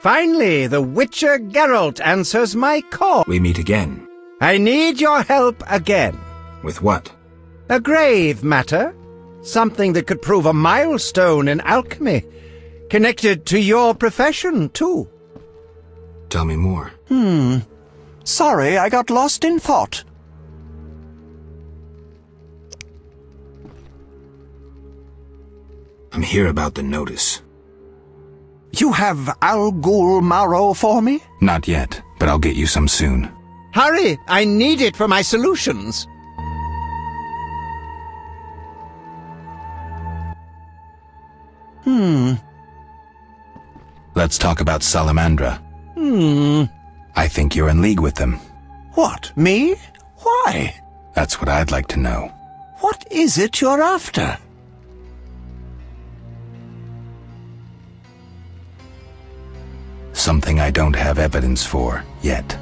Finally, the Witcher Geralt answers my call. We meet again. I need your help again. With what? A grave matter. Something that could prove a milestone in alchemy. Connected to your profession, too. Tell me more. Sorry, I got lost in thought. I'm here about the notice. You have Al Ghul Marrow for me? Not yet, but I'll get you some soon. Hurry! I need it for my solutions. Let's talk about Salamandra. I think you're in league with them. What, me? Why? That's what I'd like to know. What is it you're after? Something I don't have evidence for yet.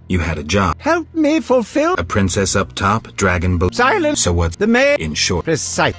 You had a job. Help me fulfill... A princess up top, dragon below. Silence! So what's The mayor... in short? Precise.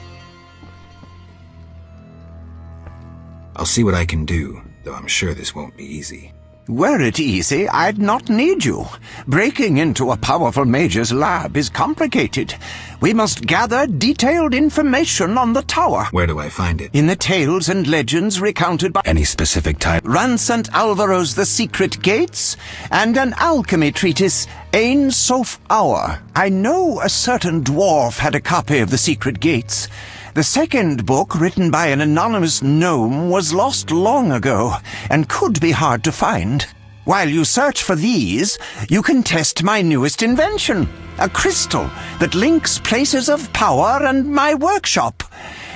I'll see what I can do, though I'm sure this won't be easy. Were it easy, I'd not need you. Breaking into a powerful mage's lab is complicated. We must gather detailed information on the tower. Where do I find it? In the tales and legends recounted by Any specific type? Ransant Alvaro's The Secret Gates, and an alchemy treatise, Ain Soph Hour. I know a certain dwarf had a copy of The Secret Gates. The second book, written by an anonymous gnome, was lost long ago, and could be hard to find. While you search for these, you can test my newest invention, a crystal that links places of power and my workshop.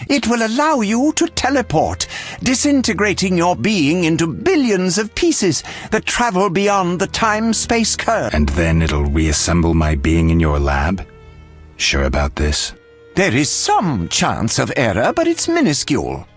It will allow you to teleport, disintegrating your being into billions of pieces that travel beyond the time-space curve. And then it'll reassemble my being in your lab? Sure about this? There is some chance of error, but it's minuscule.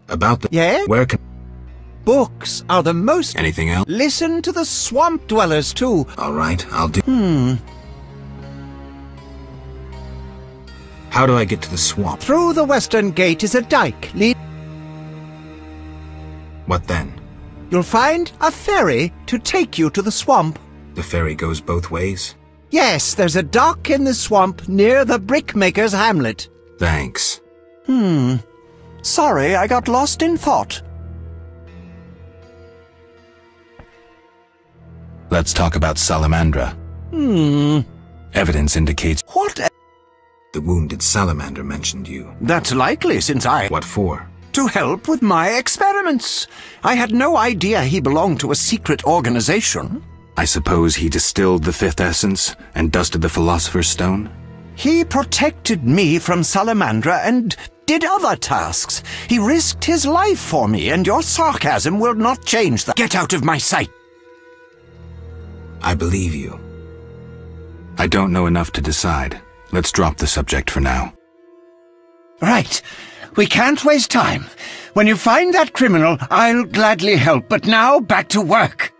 About the... Yeah? Where can... Books are the most... Anything else? Listen to the swamp dwellers, too. All right, I'll do... How do I get to the swamp? Through the western gate is a dike. What then? You'll find a ferry to take you to the swamp. The ferry goes both ways? Yes, there's a dock in the swamp near the brickmaker's hamlet. Thanks. Sorry, I got lost in thought. Let's talk about Salamandra. Evidence indicates... What? The wounded salamander mentioned you. That's likely, since What for? To help with my experiments. I had no idea he belonged to a secret organization. I suppose he distilled the fifth essence and dusted the Philosopher's Stone? He protected me from Salamandra and did other tasks. He risked his life for me, and your sarcasm will not change that. Get out of my sight! I believe you. I don't know enough to decide. Let's drop the subject for now. Right. We can't waste time. When you find that criminal, I'll gladly help, but now back to work.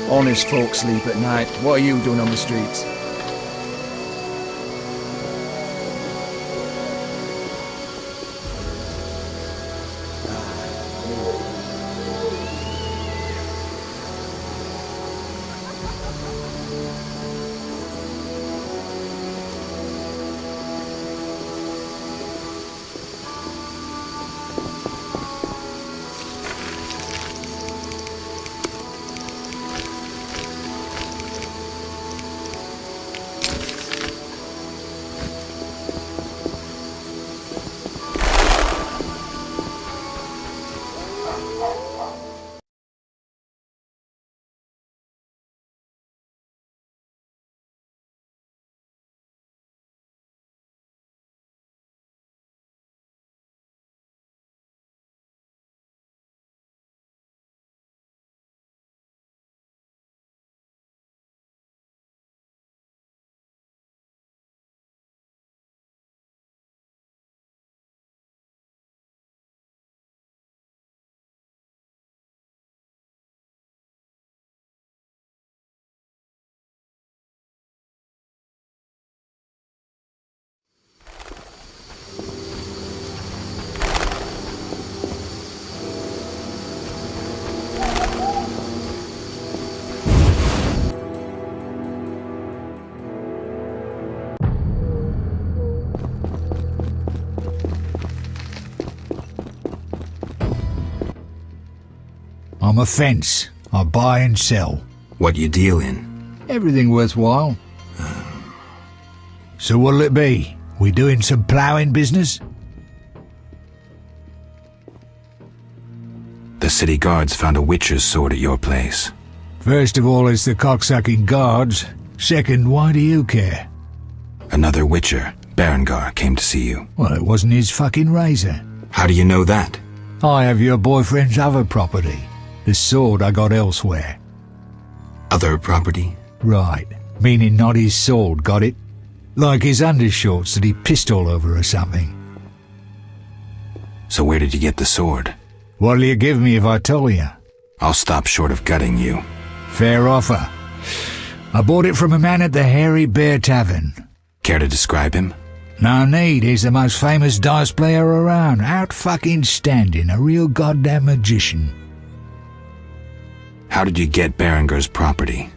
Honest folks sleep at night. What are you doing on the streets? I'm a fence. I buy and sell. What you deal in? Everything worthwhile. So what'll it be? We doing some ploughing business? The city guards found a witcher's sword at your place. First of all, it's the cocksucking guards. Second, why do you care? Another witcher, Berengar, came to see you. Well, it wasn't his fucking razor. How do you know that? I have your boyfriend's other property. The sword I got elsewhere. Other property? Right. Meaning not his sword, got it? Like his undershorts that he pissed all over or something. So where did you get the sword? What'll you give me if I tell you? I'll stop short of gutting you. Fair offer. I bought it from a man at the Hairy Bear Tavern. Care to describe him? No need, he's the most famous dice player around. Out fucking standing, a real goddamn magician. How did you get Berenger's property?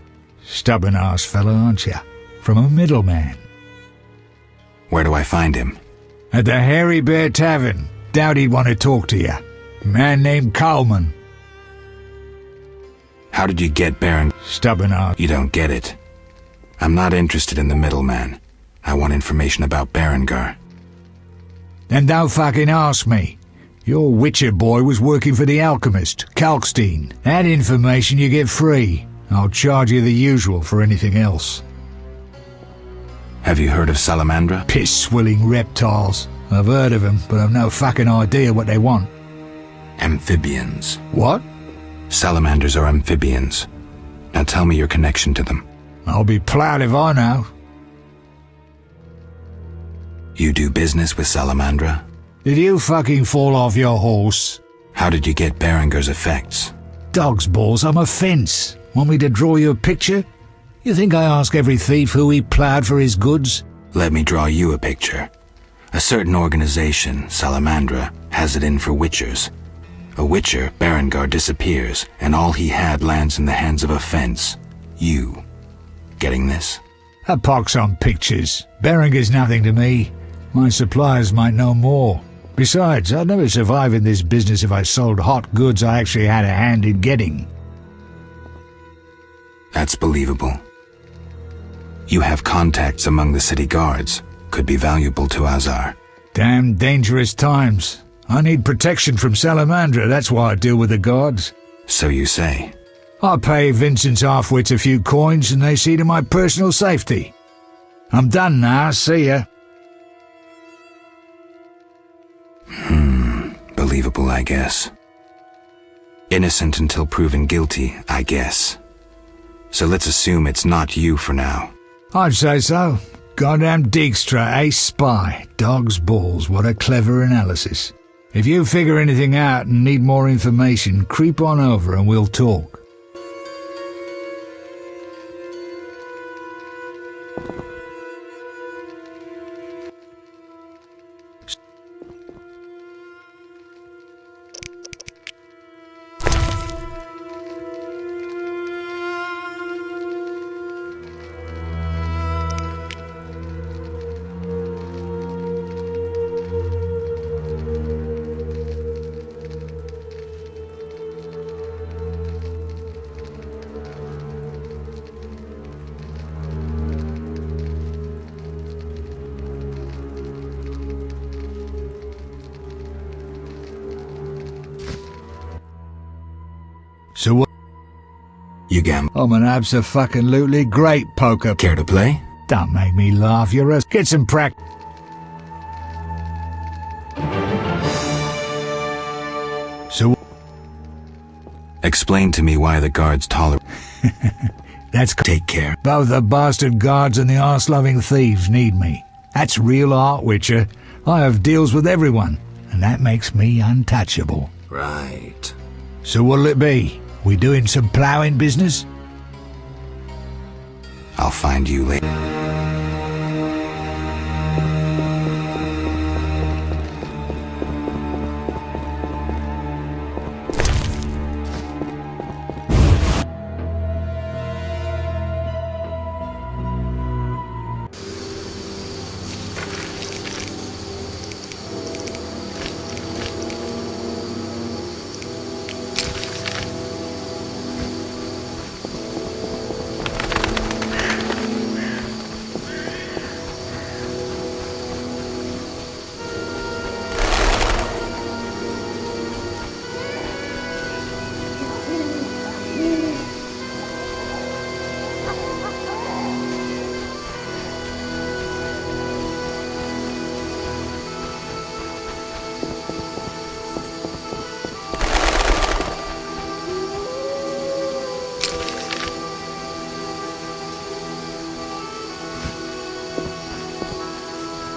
Stubborn ass fellow, aren't you? From a middleman. Where do I find him? At the Hairy Bear Tavern. Doubt he'd want to talk to you. Man named Coleman. How did you get Berenger? Stubborn ass. You don't get it. I'm not interested in the middleman. I want information about Berenger. Then don't fucking ask me. Your Witcher boy was working for the alchemist, Kalkstein. That information you get free. I'll charge you the usual for anything else. Have you heard of Salamandra? Piss-swilling reptiles. I've heard of them, but I've no fucking idea what they want. Amphibians. What? Salamanders are amphibians. Now tell me your connection to them. I'll be ploughed if I know. You do business with Salamandra? Did you fucking fall off your horse? How did you get Berenger's effects? Dog's balls, I'm a fence. Want me to draw you a picture? You think I ask every thief who he ploughed for his goods? Let me draw you a picture. A certain organization, Salamandra, has it in for witchers. A witcher, Berenger, disappears, and all he had lands in the hands of a fence. You. Getting this? A pox on pictures. Berenger's nothing to me. My suppliers might know more. Besides, I'd never survive in this business if I sold hot goods I actually had a hand in getting. That's believable. You have contacts among the city guards. Could be valuable to Azar. Damn dangerous times. I need protection from Salamandra, that's why I deal with the guards. So you say. I pay Vincent's half-wits a few coins and they see to my personal safety. I'm done now, see ya. Believable, I guess. Innocent until proven guilty, I guess. So let's assume it's not you for now. I'd say so. Goddamn Dijkstra, ace spy. Dog's balls, what a clever analysis. If you figure anything out and need more information, creep on over and we'll talk. So what? You gamble. I'm an abso-fucking-lutely great poker. Care to play? Don't make me laugh, you're a... Get some practice. So... Explain to me why the guards tolerate... That's... Take care. Both the bastard guards and the arse-loving thieves need me. That's real art, Witcher. I have deals with everyone, and that makes me untouchable. Right. So what'll it be? We doing some ploughing business? I'll find you later.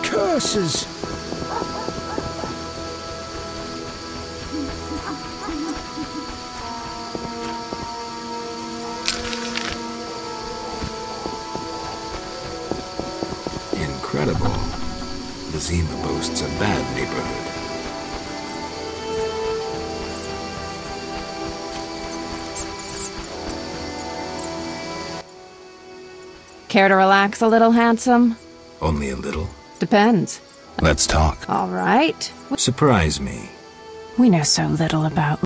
Curses! Incredible. Vizima boasts a bad neighborhood. Care to relax a little, handsome? Only a little. Depends. Let's talk. All right. Surprise me. We know so little about...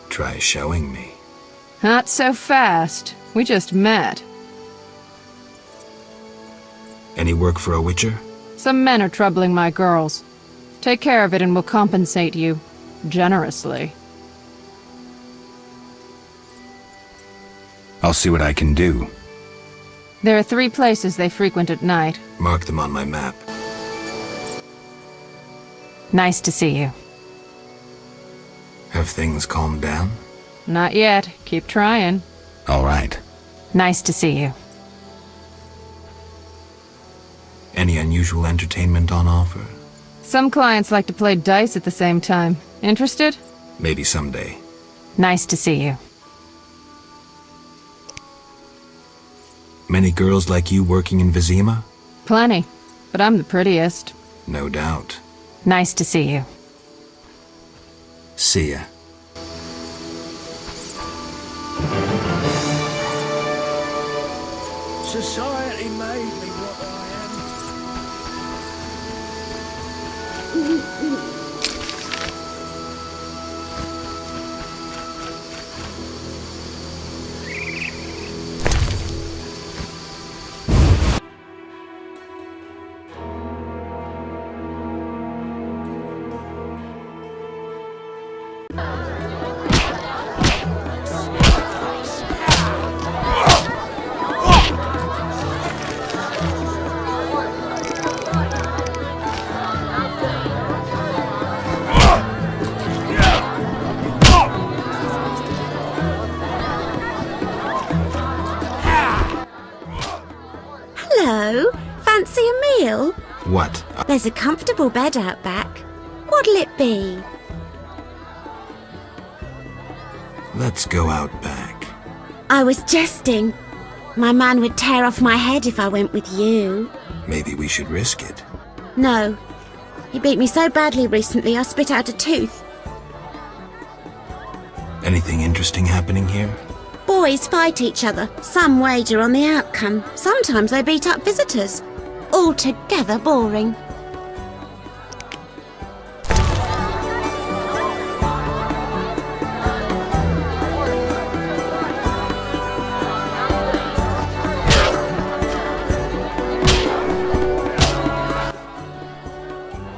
Try showing me. Not so fast. We just met. Any work for a witcher? Some men are troubling my girls. Take care of it and we'll compensate you. Generously. I'll see what I can do. There are 3 places they frequent at night. Mark them on my map. Nice to see you. Have things calmed down? Not yet. Keep trying. All right. Nice to see you. Any unusual entertainment on offer? Some clients like to play dice at the same time. Interested? Maybe someday. Nice to see you. Many girls like you working in Vizima? Plenty. But I'm the prettiest. No doubt. Nice to see you. See ya. Society made me what I Hello, fancy a meal? What? There's a comfortable bed out back. What'll it be? Let's go out back. I was jesting. My man would tear off my head if I went with you. Maybe we should risk it. No. He beat me so badly recently I spit out a tooth. Anything interesting happening here? Boys fight each other. Some wager on the outcome. Sometimes they beat up visitors. Altogether boring.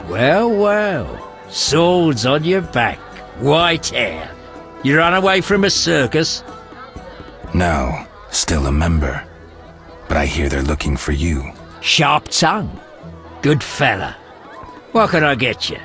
Well, well. Swords on your back. White hair. You ran away from a circus? No, still a member. But I hear they're looking for you. Sharp tongue. Good fella. What can I get you?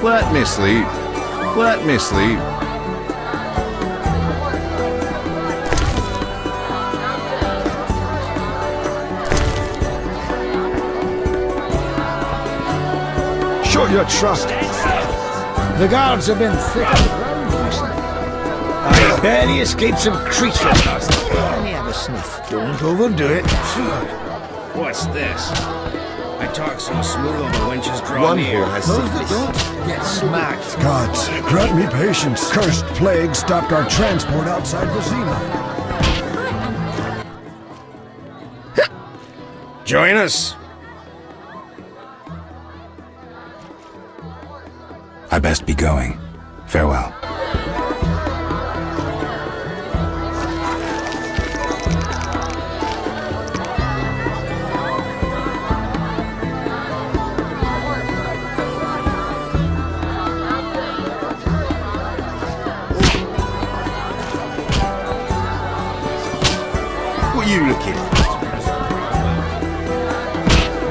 Let me sleep. Let me sleep. Show your trust. The guards have been thick on the ground recently. I barely escaped some creatures last night. Let me have a sniff. Don't overdo it. What's this? I talk so smooth all the wenches draw One near. whore has Those seen that this. don't get smacked. Gods, grant me patience. Cursed plague stopped our transport outside Vizima. Join us. I best be going. Farewell. What are you looking at?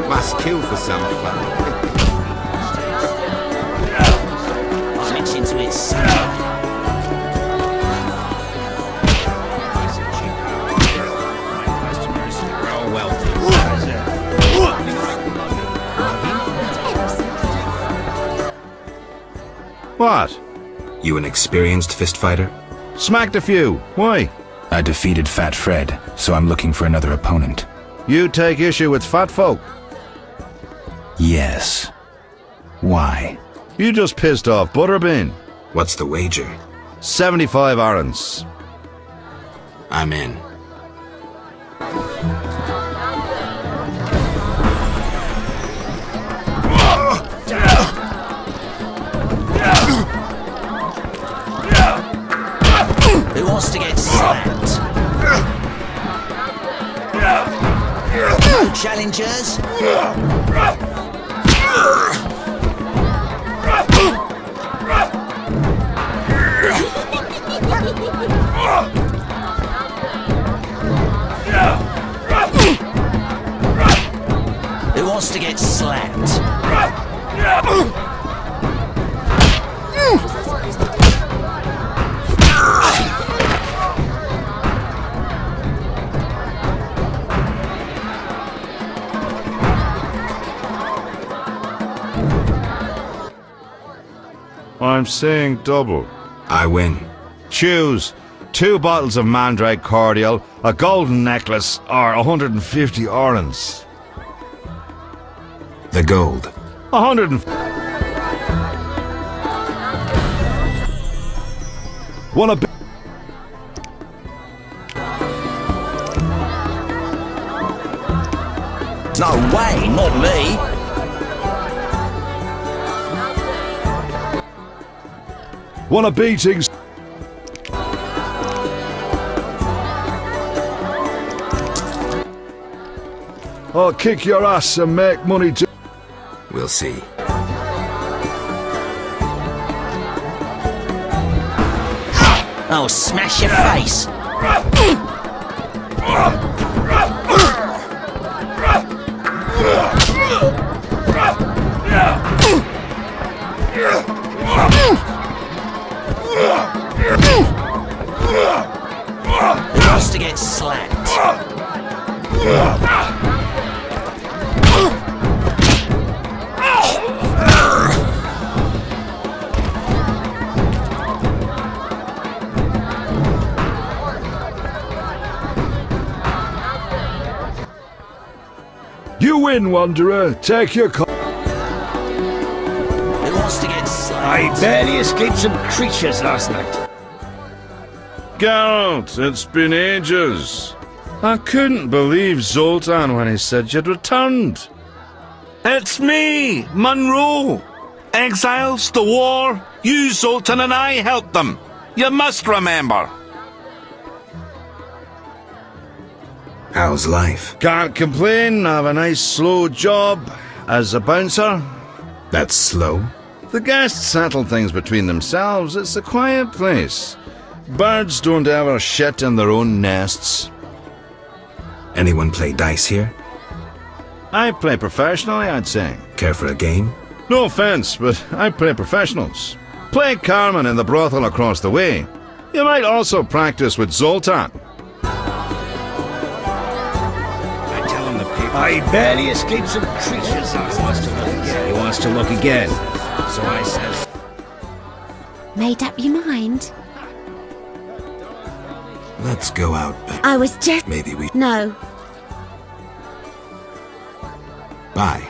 Must kill for some fun. Switch into its side. My customers are all wealthy. What? You an experienced fist fighter? Smacked a few. Why? I defeated Fat Fred, so I'm looking for another opponent. You take issue with fat folk. Yes. Why? You just pissed off Butterbean. What's the wager? 75 arons. I'm in. Who wants to get slapped? Challengers? Who wants to get slapped? I'm saying double. I win. Choose 2 bottles of Mandrake cordial, a golden necklace, or 150 orens. The gold. 150. Wanna be? No way, not me. Wanna beating? I'll kick your ass and make money too. We'll see. I'll smash your face. Who wants to get slapped? You win, Wanderer. Take your Who wants to get slapped? I barely escaped some creatures last night. Geralt, it's been ages. I couldn't believe Zoltan when he said you'd returned. It's me, Monroe. Exiles, the war, you, Zoltan, and I helped them. You must remember. How's life? Can't complain, I have a nice slow job as a bouncer. That's slow? The guests settle things between themselves. It's a quiet place. Birds don't ever shit in their own nests. Anyone play dice here? I play professionally, I'd say. Care for a game? No offense, but I play professionals. Play Carmen in the brothel across the way. You might also practice with Zoltan. I tell him the people. I barely escaped some creatures last night. He wants to look again. So I says. Made up your mind? Let's go out back. I was just... Maybe we... No. Bye.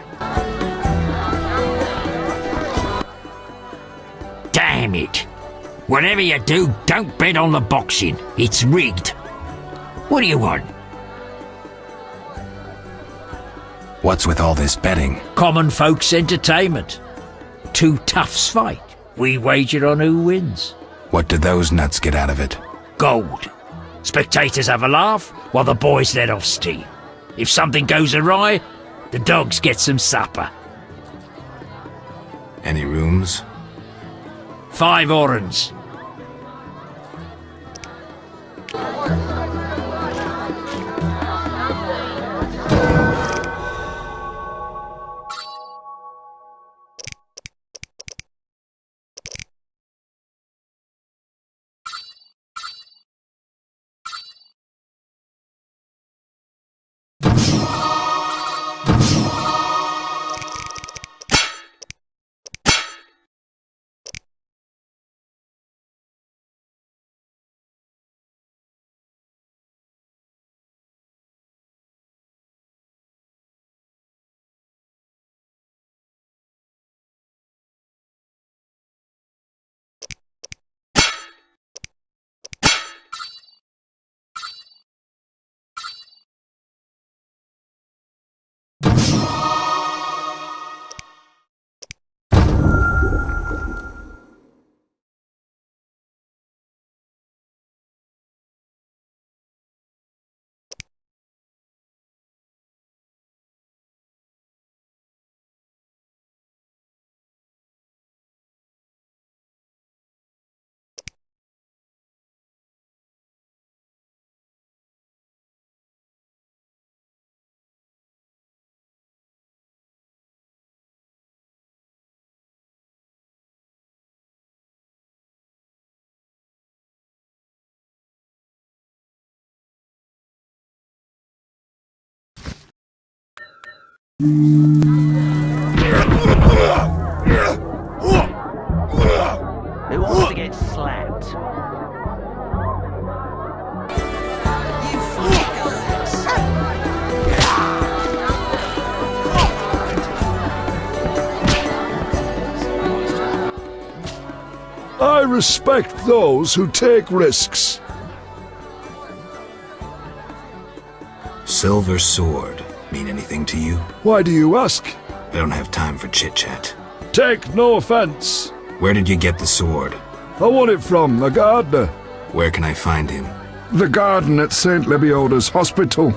Damn it. Whatever you do, don't bet on the boxing. It's rigged. What do you want? What's with all this betting? Common folks' entertainment. Two toughs fight. We wager on who wins. What do those nuts get out of it? Gold. Spectators have a laugh while the boys let off steam. If something goes awry, the dogs get some supper. Any rooms? 5 orens. Who wants to get slapped? I respect those who take risks. Silver sword mean anything to you? Why do you ask? I don't have time for chit-chat. Take no offense. Where did you get the sword? I won it from the gardener. Where can I find him? The garden at St. Lebioda's hospital.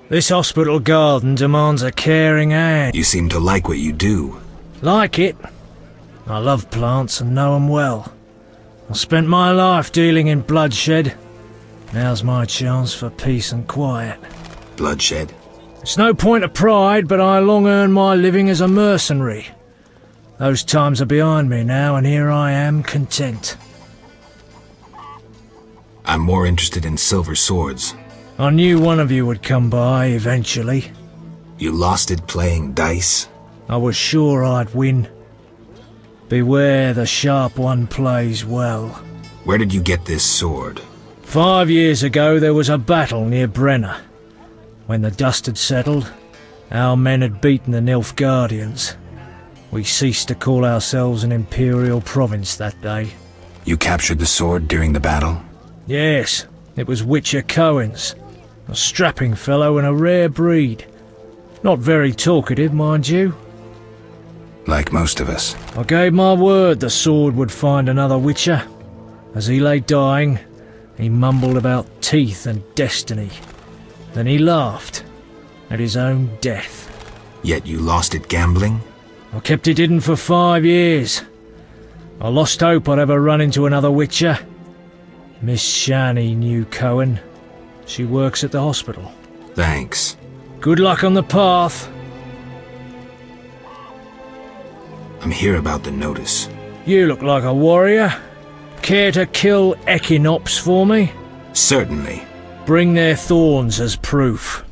This hospital garden demands a caring hand. You seem to like what you do. Like it? I love plants and know them well. I spent my life dealing in bloodshed. Now's my chance for peace and quiet. Bloodshed? It's no point of pride, but I long earned my living as a mercenary. Those times are behind me now, and here I am, content. I'm more interested in silver swords. I knew one of you would come by eventually. You lost it playing dice? I was sure I'd win. Beware the sharp one plays well. Where did you get this sword? 5 years ago there was a battle near Brenna. When the dust had settled, our men had beaten the Nilfgaardians. We ceased to call ourselves an imperial province that day. You captured the sword during the battle? Yes, it was Witcher Cohen's. A strapping fellow and a rare breed. Not very talkative, mind you. Like most of us. I gave my word the sword would find another Witcher. As he lay dying, he mumbled about teeth and destiny. Then he laughed at his own death. Yet you lost it gambling? I kept it hidden for 5 years. I lost hope I'd ever run into another Witcher. Miss Shani knew Cohen. She works at the hospital. Thanks. Good luck on the path. I'm here about the notice. You look like a warrior. Care to kill Equinops for me? Certainly. Bring their thorns as proof.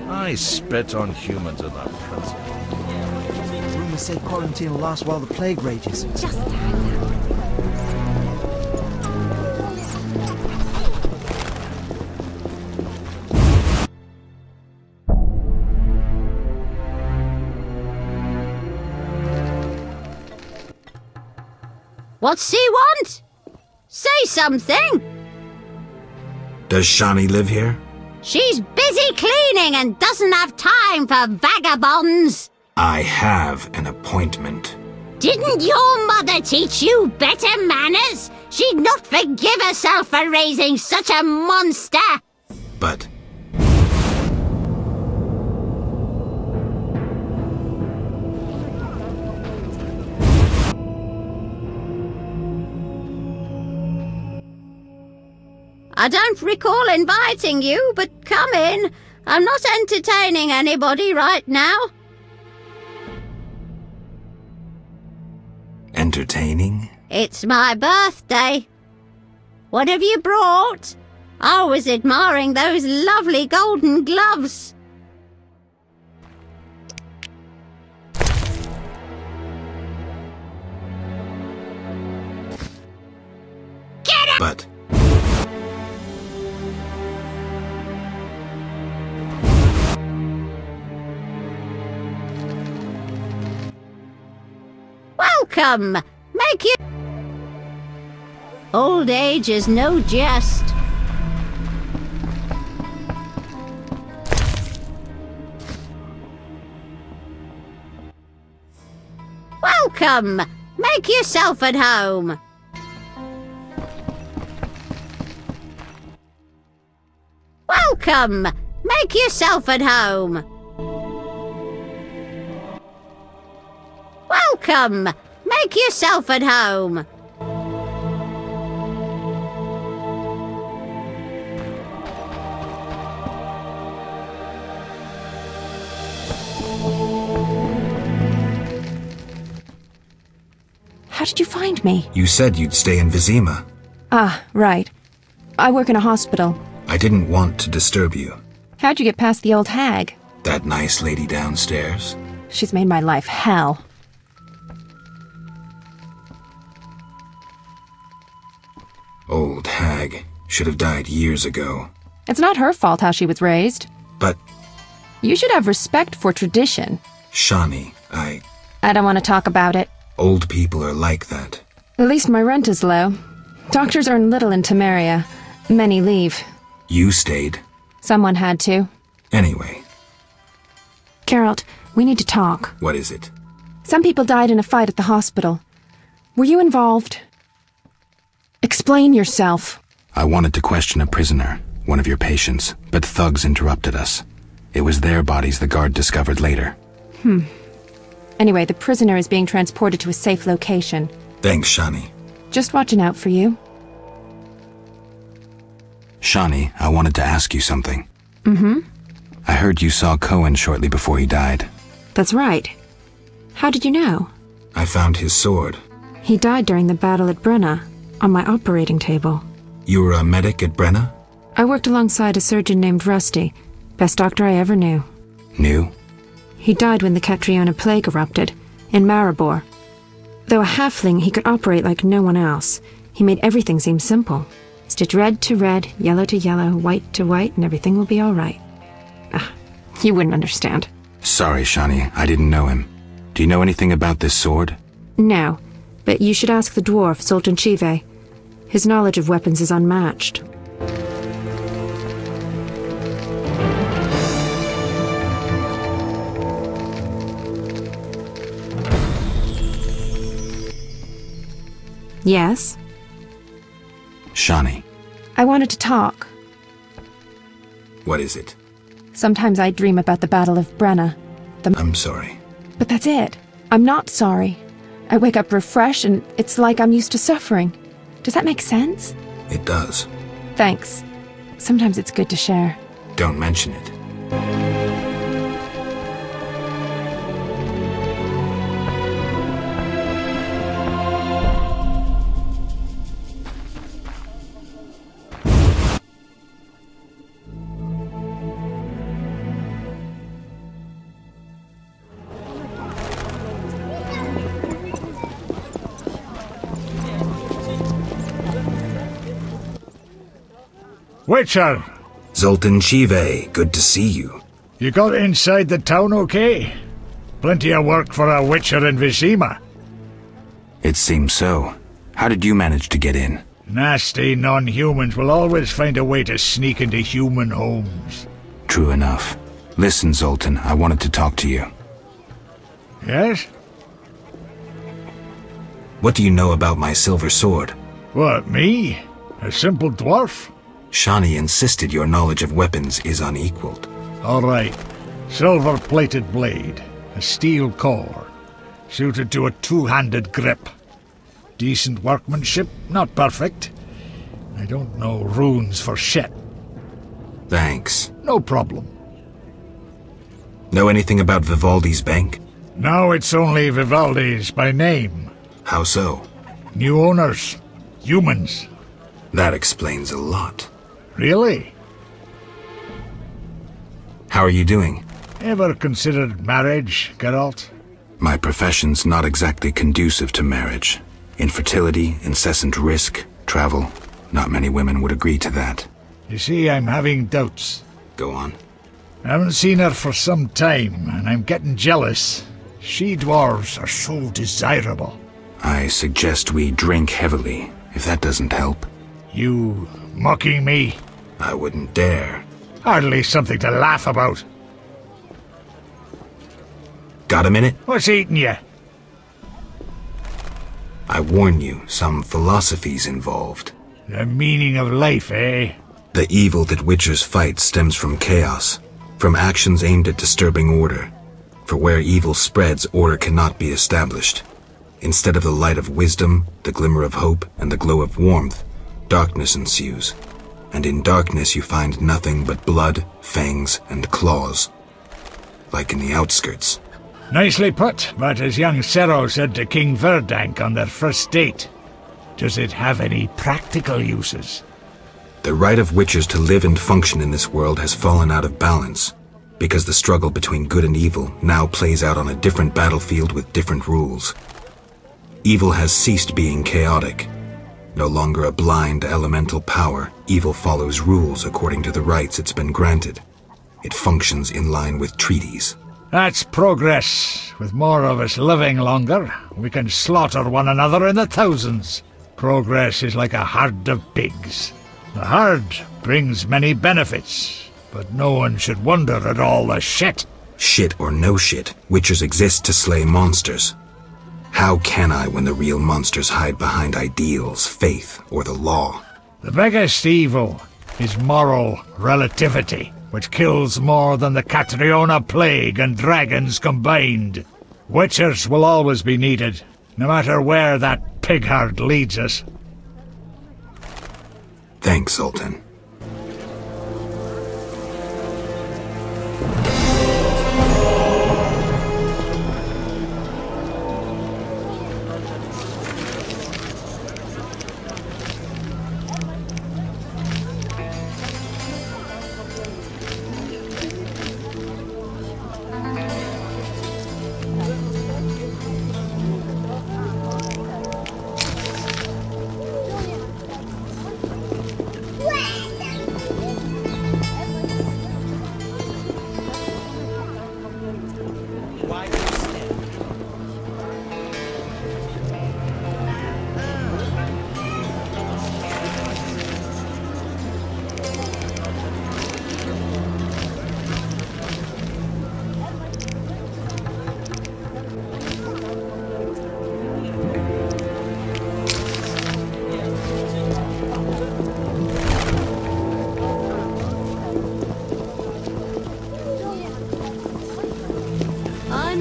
I spit on humans in that prison. Rumors say quarantine will last while the plague rages. Just What's he want? Say something! Does Shani live here? She's busy cleaning and doesn't have time for vagabonds. I have an appointment. Didn't your mother teach you better manners? She'd not forgive herself for raising such a monster. But... I don't recall inviting you, but come in. I'm not entertaining anybody right now. Entertaining? It's my birthday. What have you brought? I was admiring those lovely golden gloves. Get up! But... Welcome! Make you... Old age is no jest. Welcome! Make yourself at home. Welcome! Make yourself at home. Welcome! Make yourself at home. How did you find me? You said you'd stay in Vizima. Ah, right. I work in a hospital. I didn't want to disturb you. How'd you get past the old hag? That nice lady downstairs? She's made my life hell. Old hag. Should have died years ago. It's not her fault how she was raised. But... You should have respect for tradition. Shani, I don't want to talk about it. Old people are like that. At least my rent is low. Doctors earn little in Temeria. Many leave. You stayed. Someone had to. Anyway. Geralt, we need to talk. What is it? Some people died in a fight at the hospital. Were you involved? Explain yourself. I wanted to question a prisoner, one of your patients, but thugs interrupted us. It was their bodies the guard discovered later. Anyway, the prisoner is being transported to a safe location. Thanks, Shani. Just watching out for you. Shani, I wanted to ask you something. Mm-hmm. I heard you saw Cohen shortly before he died. That's right. How did you know? I found his sword. He died during the battle at Brenna, on my operating table. You were a medic at Brenna? I worked alongside a surgeon named Rusty. Best doctor I ever knew. Knew? He died when the Catriona plague erupted, in Maribor. Though a halfling, he could operate like no one else. He made everything seem simple. Stitch red to red, yellow to yellow, white to white, and everything will be all right. You wouldn't understand. Sorry, Shani, I didn't know him. Do you know anything about this sword? No, but you should ask the dwarf, Zoltan Chive. His knowledge of weapons is unmatched. Yes? Shani. I wanted to talk. What is it? Sometimes I dream about the Battle of Brenna. I'm sorry. But that's it. I'm not sorry. I wake up refreshed and it's like I'm used to suffering. Does that make sense? It does. Thanks. Sometimes it's good to share. Don't mention it. Witcher! Zoltan Chive, good to see you. You got inside the town okay? Plenty of work for a Witcher in Vizima. It seems so. How did you manage to get in? Nasty non-humans will always find a way to sneak into human homes. True enough. Listen, Zoltan, I wanted to talk to you. Yes? What do you know about my silver sword? What, me? A simple dwarf? Shani insisted your knowledge of weapons is unequaled. All right. Silver-plated blade. A steel core. Suited to a two-handed grip. Decent workmanship, not perfect. I don't know runes for shit. Thanks. No problem. Know anything about Vivaldi's bank? Now it's only Vivaldi's by name. How so? New owners. Humans. That explains a lot. Really? How are you doing? Ever considered marriage, Geralt? My profession's not exactly conducive to marriage. Infertility, incessant risk, travel. Not many women would agree to that. You see, I'm having doubts. Go on. I haven't seen her for some time, and I'm getting jealous. She-dwarves are so desirable. I suggest we drink heavily, if that doesn't help. You mocking me? I wouldn't dare. Hardly something to laugh about. Got a minute? What's eating you? I warn you, some philosophy's involved. The meaning of life, eh? The evil that witchers fight stems from chaos, from actions aimed at disturbing order. For where evil spreads, order cannot be established. Instead of the light of wisdom, the glimmer of hope, and the glow of warmth, darkness ensues. And in darkness you find nothing but blood, fangs, and claws. Like in the outskirts. Nicely put, but as young Cero said to King Verdank on their first date, does it have any practical uses? The right of witchers to live and function in this world has fallen out of balance, because the struggle between good and evil now plays out on a different battlefield with different rules. Evil has ceased being chaotic. No longer a blind elemental power, evil follows rules according to the rights it's been granted. It functions in line with treaties. That's progress. With more of us living longer, we can slaughter one another in the thousands. Progress is like a herd of pigs. The herd brings many benefits, but no one should wonder at all the shit. Shit or no shit, witchers exist to slay monsters. How can I when the real monsters hide behind ideals, faith, or the law? The biggest evil is moral relativity, which kills more than the Catriona plague and dragons combined. Witchers will always be needed, no matter where that pig herd leads us. Thanks, Zoltan.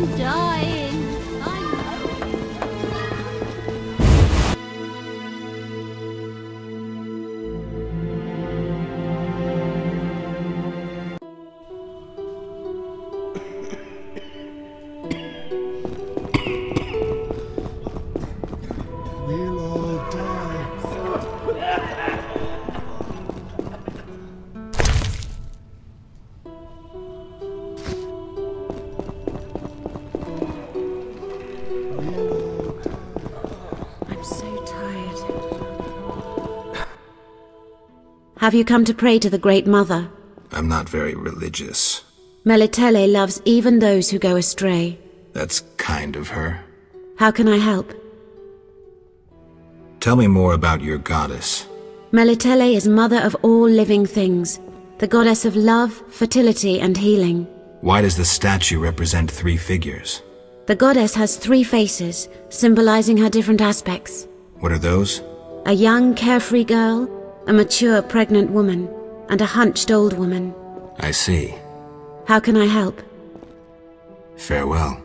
I'm dying. Have you come to pray to the Great Mother? I'm not very religious. Melitele loves even those who go astray. That's kind of her. How can I help? Tell me more about your goddess. Melitele is mother of all living things, the goddess of love, fertility, and healing. Why does the statue represent 3 figures? The goddess has 3 faces, symbolizing her different aspects. What are those? A young, carefree girl, a mature, pregnant woman, and a hunched old woman. I see. How can I help? Farewell.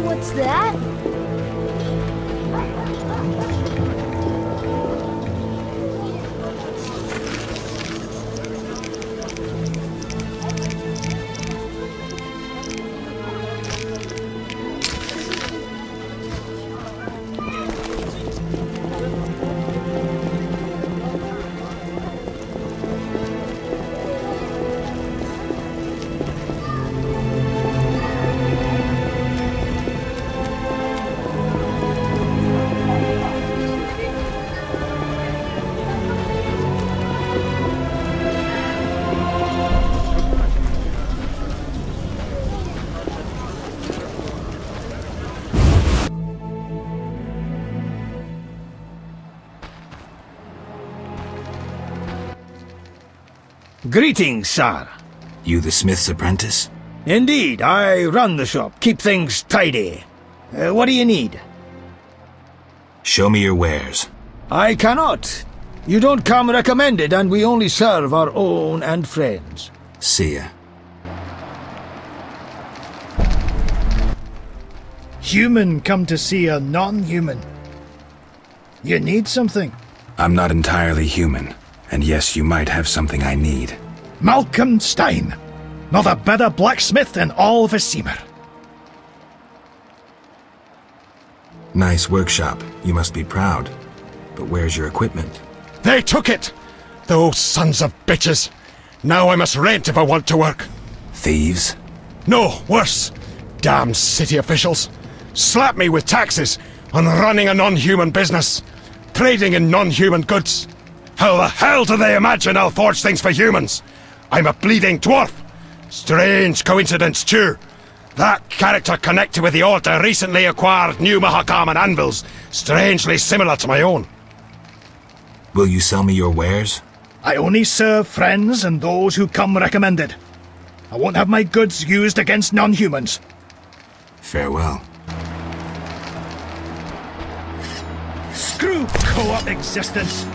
What's that? Greetings, sir. You the smith's apprentice? Indeed, I run the shop, keep things tidy. What do you need? Show me your wares. I cannot. You don't come recommended, and we only serve our own and friends. See ya. Human come to see a non-human. You need something? I'm not entirely human. And yes, you might have something I need. Malcolm Stein. Not a better blacksmith in all of Vizima. Nice workshop. You must be proud. But where's your equipment? They took it! Those sons of bitches! Now I must rent if I want to work. Thieves? No, worse. Damn city officials. Slap me with taxes on running a non-human business. Trading in non-human goods. How the hell do they imagine I'll forge things for humans? I'm a bleeding dwarf. Strange coincidence, too. That character connected with the Order recently acquired new Mahakaman anvils, strangely similar to my own. Will you sell me your wares? I only serve friends and those who come recommended. I won't have my goods used against non-humans. Farewell. Screw co-op existence!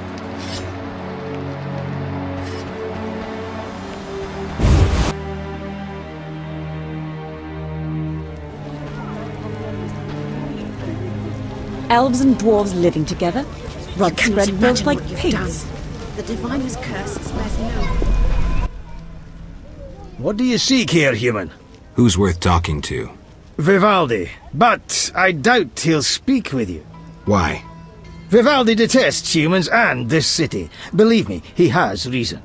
Elves and dwarves living together. Rod spread both like pigs. The Diviner's curse is less known. What do you seek here, human? Who's worth talking to? Vivaldi, but I doubt he'll speak with you. Why? Vivaldi detests humans and this city. Believe me, he has reason.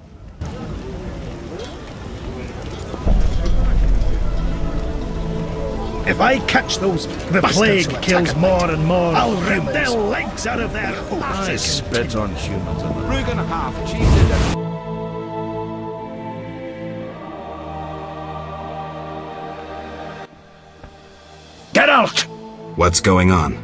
If I catch those the plague kills more and more, I'll rip their legs out of their hooves. I spit on humans. Get out! What's going on?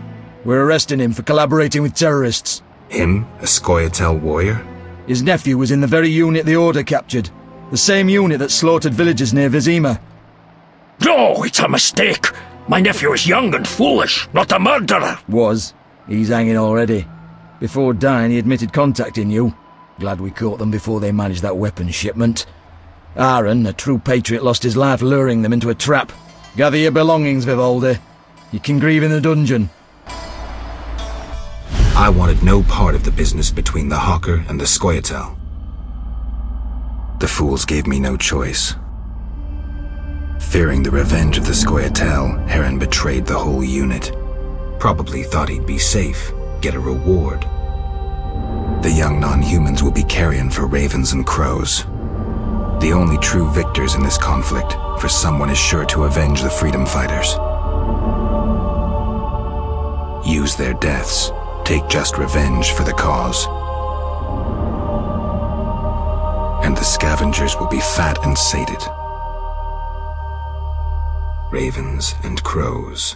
We're arresting him for collaborating with terrorists. Him? A Scoia'tael warrior? His nephew was in the very unit the Order captured. The same unit that slaughtered villagers near Vizima. No, it's a mistake. My nephew is young and foolish, not a murderer. Was. He's hanging already. Before dying, he admitted contacting you. Glad we caught them before they managed that weapons shipment. Aaron, a true patriot, lost his life luring them into a trap. Gather your belongings, Vivaldi. You can grieve in the dungeon. I wanted no part of the business between the Hawker and the Scoia'tael. The fools gave me no choice. Fearing the revenge of the Scoia'tael, Heron betrayed the whole unit. Probably thought he'd be safe, get a reward. The young non-humans will be carrion for ravens and crows. The only true victors in this conflict, for someone is sure to avenge the freedom fighters. Use their deaths, take just revenge for the cause. And the scavengers will be fat and sated. Ravens and crows.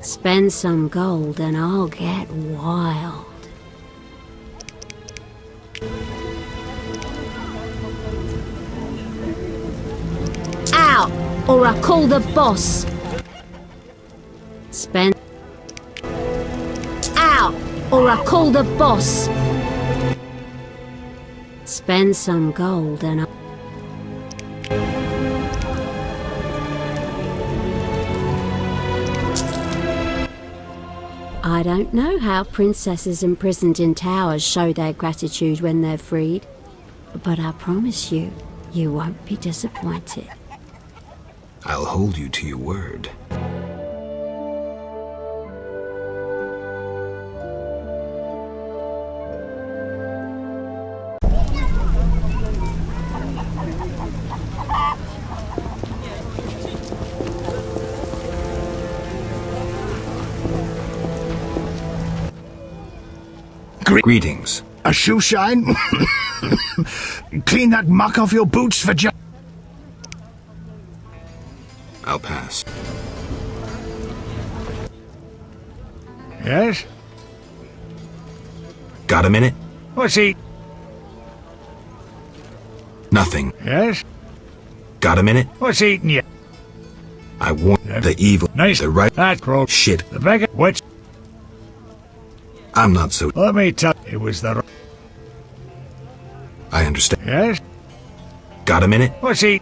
Spend some gold and I'll get wild. Out, or I call the boss. Spend out, or I call the boss. Spend some gold and I don't know how princesses imprisoned in towers show their gratitude when they're freed, but I promise you, you won't be disappointed. I'll hold you to your word. Greetings. A shoe shine? Clean that muck off your boots for just... I'll pass. Yes? Got a minute? What's he? Nothing. Yes? Got a minute? What's eating you? I want the evil, nice. the right, that crow shit. The beggar, which? I'm not so... Let me tell you, it was the... I understand. Yes? Got a minute? What's he?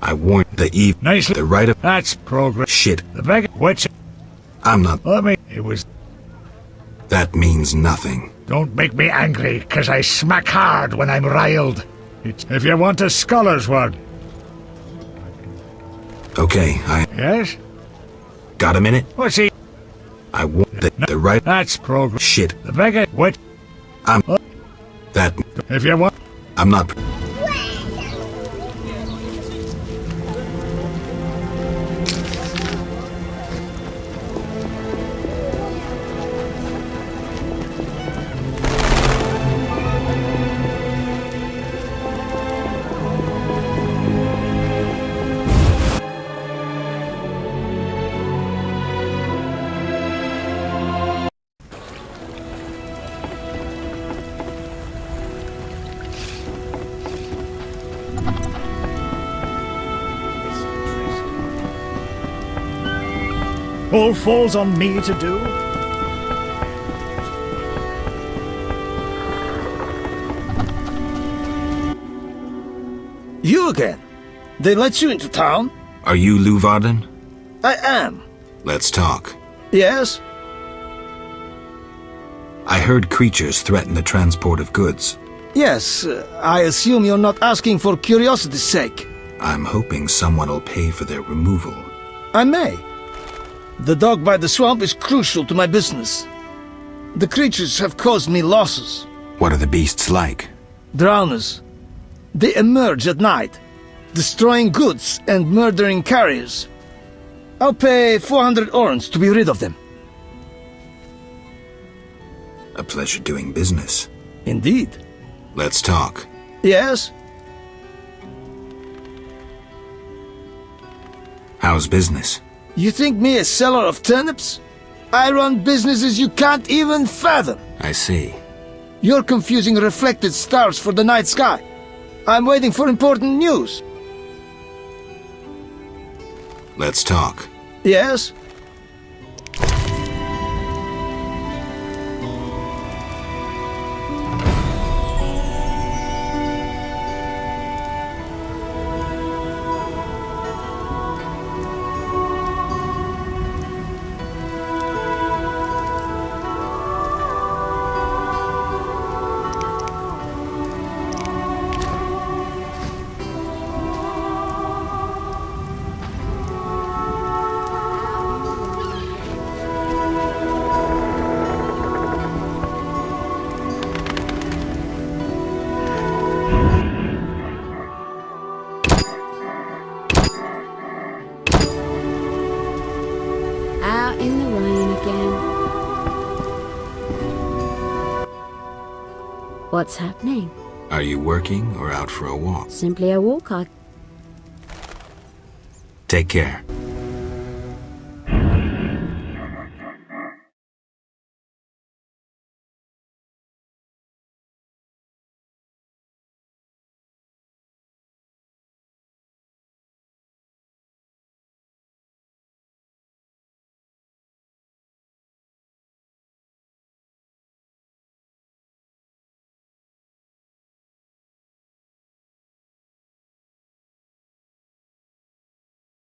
I warned the evil, nicely. The right of... That's progress. Shit. The beggar, which? I'm not... Let me... It was... That means nothing. Don't make me angry, 'cause I smack hard when I'm riled. If you want a scholar's word. Okay, Yes? Got a minute? What's he? I want the right... That's progress. Shit. The beggar... What? That... If you want... I'm not... All falls on me to do. You again? They let you into town? Are you Lew Varden? I am. Let's talk. Yes? I heard creatures threaten the transport of goods. Yes, I assume you're not asking for curiosity's sake. I'm hoping someone will pay for their removal. I may. The dog by the swamp is crucial to my business. The creatures have caused me losses. What are the beasts like? Drowners. They emerge at night, destroying goods and murdering carriers. I'll pay 400 orens to be rid of them. A pleasure doing business. Indeed. Let's talk. Yes? How's business? You think me a seller of turnips? I run businesses you can't even fathom. I see. You're confusing reflected stars for the night sky. I'm waiting for important news. Let's talk. Yes? Out in the rain again. What's happening? Are you working or out for a walk? Simply a walk. Take care.